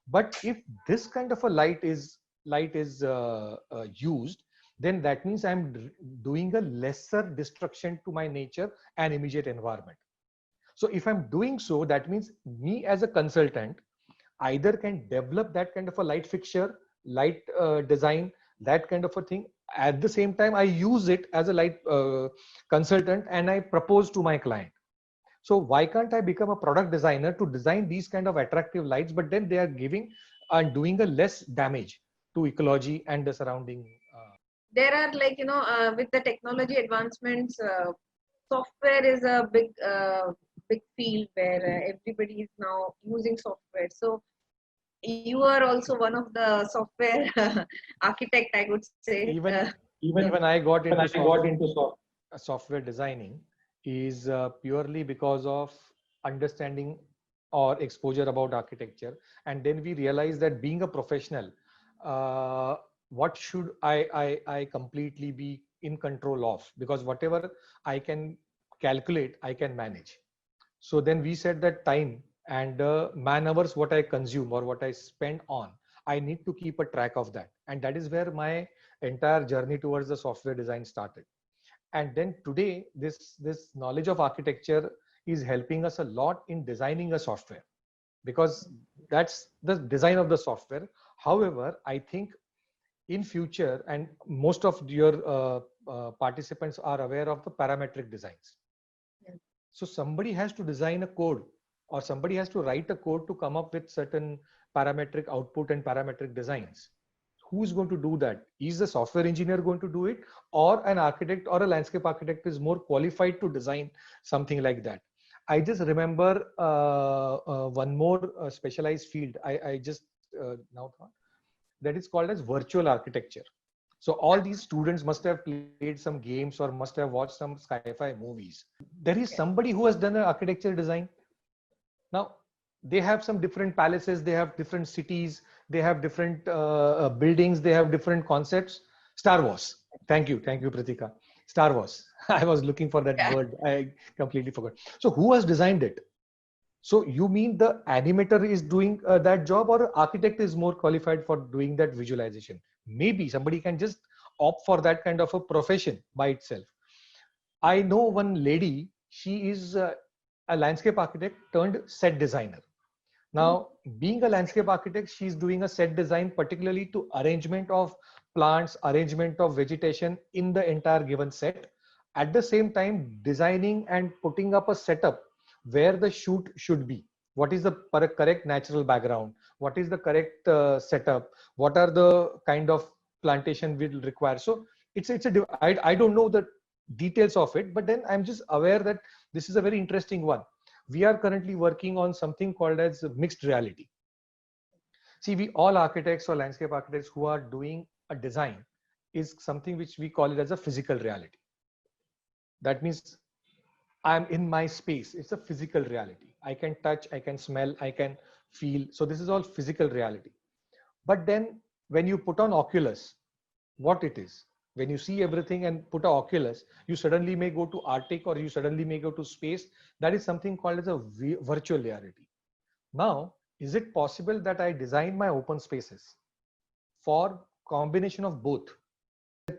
But if this kind of a light is used, then that means I'm doing a lesser destruction to my nature and immediate environment. So if I'm doing so, that means me as a consultant either can develop that kind of a light fixture, light design, that kind of a thing. At the same time, I use it as a light consultant and I propose to my client. So why can't I become a product designer to design these kind of attractive lights, but then they are giving and doing a less damage to ecology and the surrounding. There are with the technology advancements, software is a big field where everybody is now using software. So you are also one of the software architect, I would say. Even I got into software designing is purely because of understanding or exposure about architecture. And then we realized that being a professional, what should I completely be in control of? Because whatever I can calculate, I can manage. So then we said that time and man hours, what I consume or what I spend on, I need to keep a track of that. And that is where my entire journey towards the software design started. And then today, this knowledge of architecture is helping us a lot in designing a software, because that's the design of the software. However, I think in future, and most of your participants are aware of the parametric designs. Yeah. So somebody has to design a code, or somebody has to write a code to come up with certain parametric output and parametric designs. who's going to do that? Is the software engineer going to do it, or an architect or a landscape architect is more qualified to design something like that? I just remember one more specialized field. I just now thought, that is called as virtual architecture. So all these students must have played some games or must have watched some sci-fi movies. There is somebody who has done an architecture design. Now, they have some different palaces, they have different cities, they have different buildings, they have different concepts. Star Wars. Thank you, Pratika. Star Wars. I was looking for that word. I completely forgot. So who has designed it? So you mean the animator is doing that job, or architect is more qualified for doing that visualization? Maybe somebody can just opt for that kind of a profession by itself. I know one lady, she is a landscape architect turned set designer. Now, being a landscape architect, she's doing a set design, particularly to arrangement of plants, arrangement of vegetation in the entire given set. At the same time, designing and putting up a setup where the shoot should be. What is the correct natural background? What is the correct setup? What are the kind of plantation will require? So I don't know the details of it, but then I'm just aware that this is a very interesting one. We are currently working on something called as mixed reality. See, we all architects or landscape architects who are doing a design is something which we call it as a physical reality. That means I'm in my space. It's a physical reality. I can touch, I can smell, I can feel. So this is all physical reality. But then when you put on Oculus, what it is, when you see everything and put a Oculus, you suddenly may go to Arctic or you suddenly may go to space. That is something called as a virtual reality. Now, is it possible that I design my open spaces for combination of both?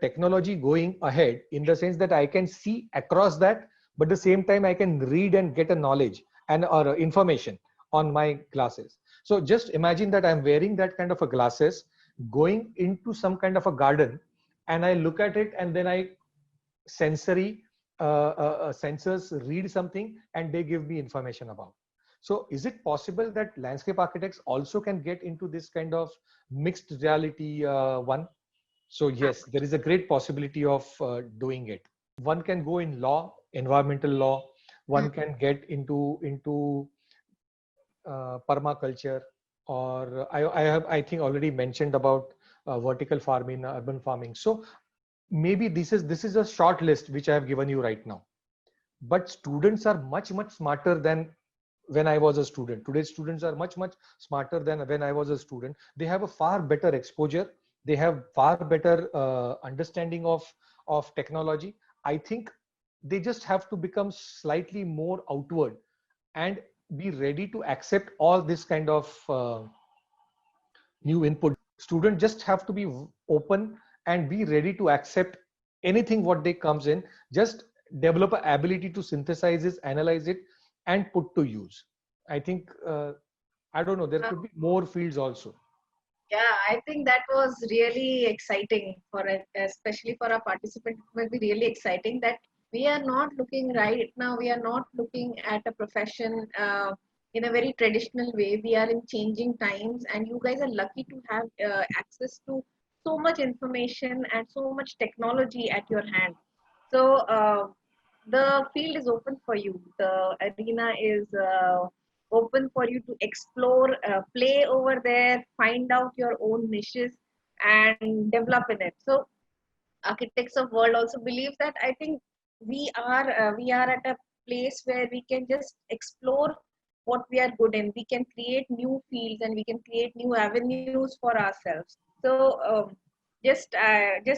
Technology going ahead in the sense that I can see across that, but at the same time I can read and get a knowledge and or information on my glasses. So just imagine that I'm wearing that kind of a glasses, going into some kind of a garden, and I look at it, and then I sensory sensors read something and they give me information about. So is it possible that landscape architects also can get into this kind of mixed reality one? So yes, there is a great possibility of doing it. One can go in law, environmental law. One can get into permaculture, or I have, I think, already mentioned about vertical farming, urban farming. So maybe this is a short list which I have given you right now. But students are much smarter than when I was a student. Today's students are much smarter than when I was a student. They have a far better exposure. They have far better understanding of technology. I think they just have to become slightly more outward and be ready to accept all this kind of new input. Students just have to be open and be ready to accept anything what they comes in. Just develop an ability to synthesize it, analyze it, and put to use. I think I don't know, there could be more fields also. Yeah, I think that was really exciting especially for our participants. It will be really exciting that we are not looking right now. We are not looking at a profession in a very traditional way. We are in changing times, and you guys are lucky to have access to so much information and so much technology at your hand. So the field is open for you. The arena is open for you to explore, play over there, find out your own niches, and develop in it. So, Architects of World also believes that I think we are at a place where we can just explore what we are good in. We can create new fields and we can create new avenues for ourselves. So just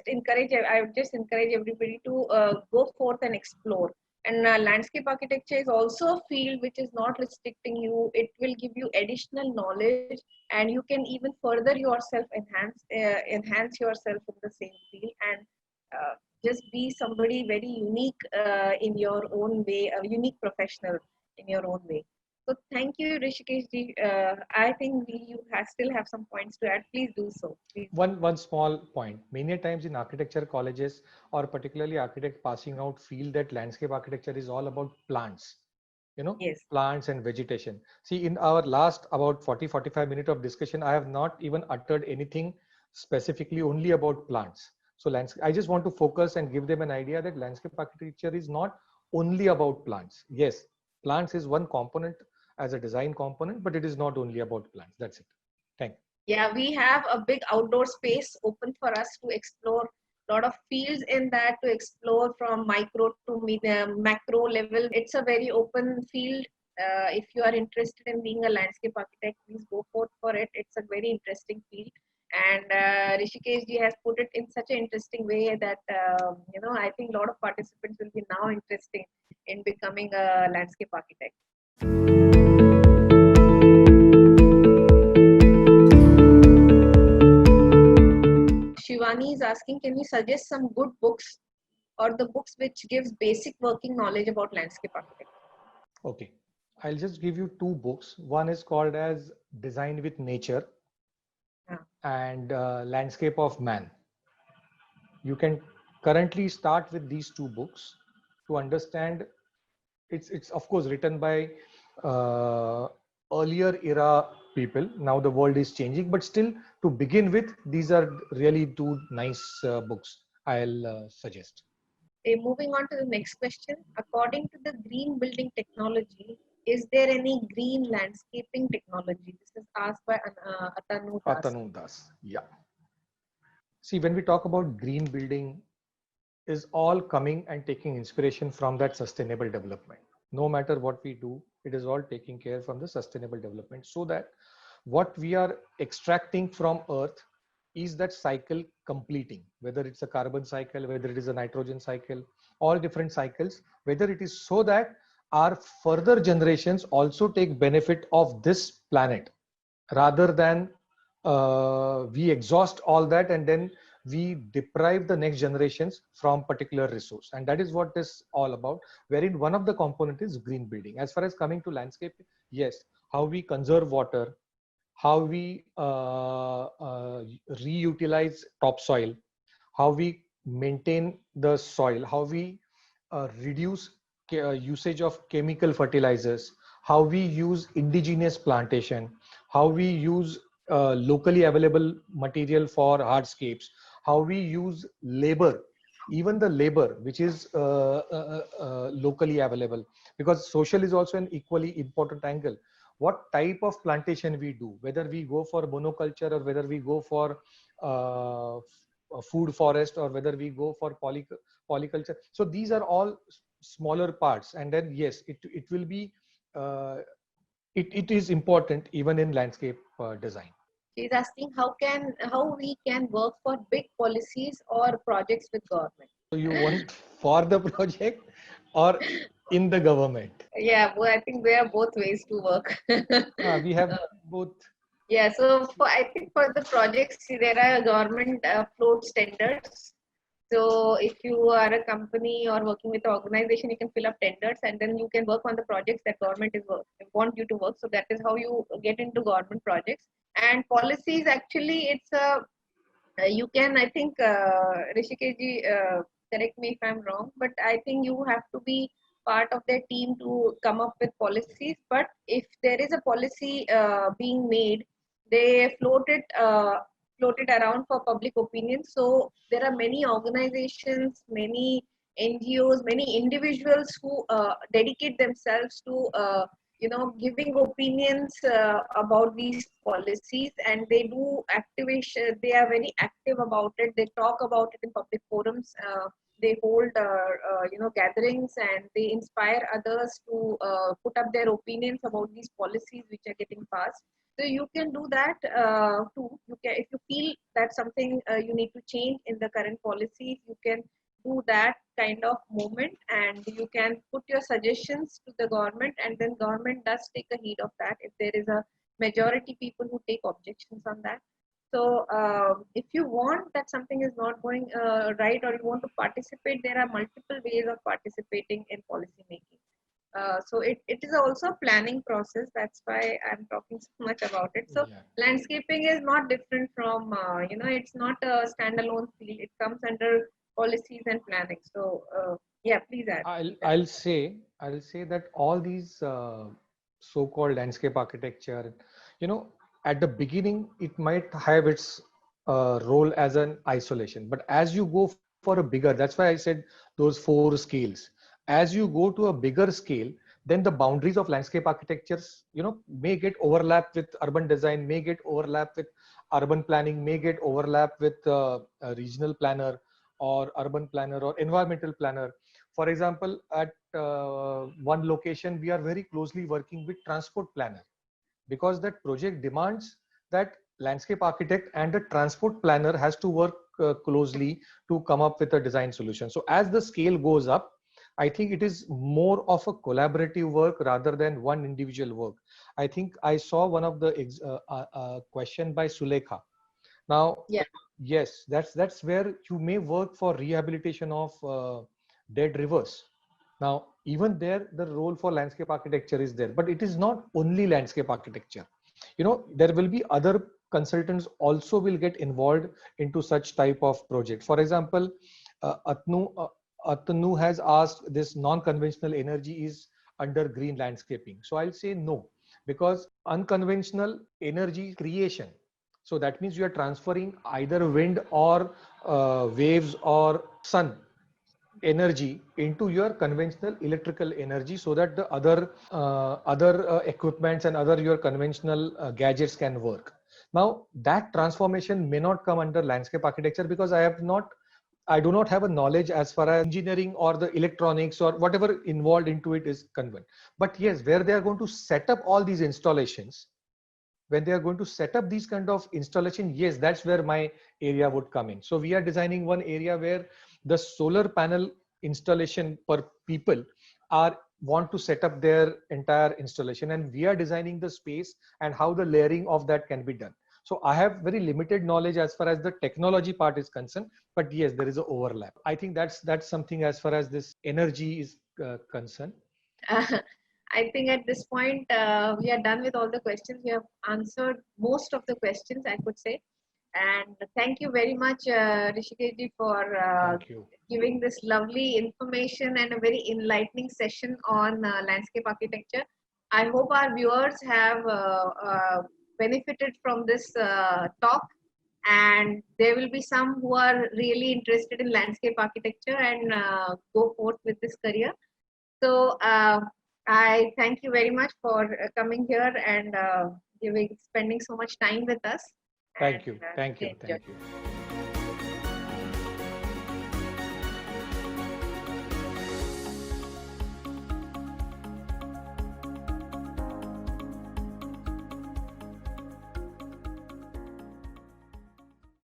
encourage. I would just encourage everybody to go forth and explore. And landscape architecture is also a field which is not restricting you. It will give you additional knowledge, and you can even further yourself, enhance yourself in the same field, and just be somebody very unique in your own way, a unique professional in your own way. So thank you, Rishikesh ji. I think still have some points to add. Please do so. Please. One small point. Many times in architecture colleges, or particularly architect passing out, feel that landscape architecture is all about plants. Yes. Plants and vegetation. See, in our last about 40-45 minutes of discussion, I have not even uttered anything specifically only about plants. So landscape, I just want to focus and give them an idea that landscape architecture is not only about plants. Yes, plants is one component as a design component, but it is not only about plants. That's it. Thank you. Yeah, we have a big outdoor space open for us to explore. A lot of fields in that to explore from micro to macro level. It's a very open field. If you are interested in being a landscape architect, please go forth for it. It's a very interesting field. And Rishikesh ji has put it in such an interesting way that, I think a lot of participants will be now interested in becoming a landscape architect. Shivani is asking, can you suggest some good books or the books which gives basic working knowledge about landscape architecture? Okay, I'll just give you two books. One is called as Design with Nature and Landscape of Man. You can currently start with these two books to understand. It's of course written by earlier era people. Now the world is changing, but still to begin with, these are really two nice books I'll suggest. Moving on to the next question. According to the green building technology, is there any green landscaping technology? This is asked by Atanu Das. Atanu Das. Yeah. See, when we talk about green building, is all coming and taking inspiration from that sustainable development. No matter what we do, it is all taking care from the sustainable development, so that what we are extracting from earth is that cycle completing, whether it's a carbon cycle, whether it is a nitrogen cycle, all different cycles, whether it is so that our further generations also take benefit of this planet, rather than we exhaust all that and then we deprive the next generations from particular resource. And that is what this all about, wherein one of the component is green building. As far as coming to landscape, yes, how we conserve water, how we reutilize topsoil, how we maintain the soil, how we reduce usage of chemical fertilizers, how we use indigenous plantation, how we use locally available material for hardscapes, how we use labor, even the labor which is locally available, because social is also an equally important angle. What type of plantation we do, whether we go for monoculture or whether we go for food forest or whether we go for polyculture. So these are all smaller parts, and then yes, it will be it is important even in landscape design. She's asking how we can work for big policies or projects with government. So you want for the project or in the government? Yeah, well, I think there are both ways to work. We have both. Yeah, so I think for the projects, there are government float tenders. So if you are a company or working with an organization, you can fill up tenders and then you can work on the projects that government is want you to work. So that is how you get into government projects. And policies, actually, it's a you can, I think, Rishikesh ji, correct me if I'm wrong, but I think you have to be part of their team to come up with policies. But if there is a policy being made, they float it around for public opinion. So there are many organizations, many NGOs, many individuals who dedicate themselves to giving opinions about these policies, and they do activation. They are very active about it. They talk about it in public forums. They hold gatherings, and they inspire others to put up their opinions about these policies which are getting passed. So you can do that too. You can, if you feel that something you need to change in the current policies, you can do that kind of movement, and you can put your suggestions to the government, and then government does take a heed of that if there is a majority people who take objections on that. So if you want that something is not going right, or you want to participate, there are multiple ways of participating in policy making. So it is also a planning process. That's why I'm talking so much about it. So Yeah. landscaping is not different from, it's not a standalone field. It comes under policies and planning. So yeah, please add. I'll say that all these so-called landscape architecture, at the beginning it might have its role as an isolation. But as you go for a bigger, that's why I said those 4 scales. As you go to a bigger scale, then the boundaries of landscape architectures, may get overlap with urban design, may get overlap with urban planning, may get overlap with a regional planner or urban planner or environmental planner. For example, at one location, we are very closely working with transport planner because that project demands that landscape architect and the transport planner has to work closely to come up with a design solution. So as the scale goes up, I think it is more of a collaborative work rather than one individual work. I think I saw one of the question by Sulekha. Now, Yeah. yes, that's where you may work for rehabilitation of dead rivers. Now, even there, the role for landscape architecture is there, but it is not only landscape architecture. There will be other consultants also will get involved into such type of project. For example, Atnu has asked this non-conventional energy is under green landscaping. So I'll say no, because unconventional energy creation. So that means you are transferring either wind or waves or sun energy into your conventional electrical energy so that the other equipments and other your conventional gadgets can work. Now that transformation may not come under landscape architecture because I do not have a knowledge as far as engineering or the electronics or whatever involved into it is conveyed. But yes, where they are going to set up all these installations, when they are going to set up these kind of installation, yes, that's where my area would come in. So we are designing one area where the solar panel installation per people are want to set up their entire installation, and we are designing the space and how the layering of that can be done. So I have very limited knowledge as far as the technology part is concerned, but yes, there is an overlap. I think that's something as far as this energy is concerned. I think at this point we are done with all the questions. We have answered most of the questions, I could say. And thank you very much, Rishikesh ji, for Thank you. giving this lovely information and a very enlightening session on landscape architecture. I hope our viewers have benefited from this talk, and there will be some who are really interested in landscape architecture and go forth with this career. So I thank you very much for coming here and spending so much time with us. Thank you. And Thank you. enjoy. Thank you.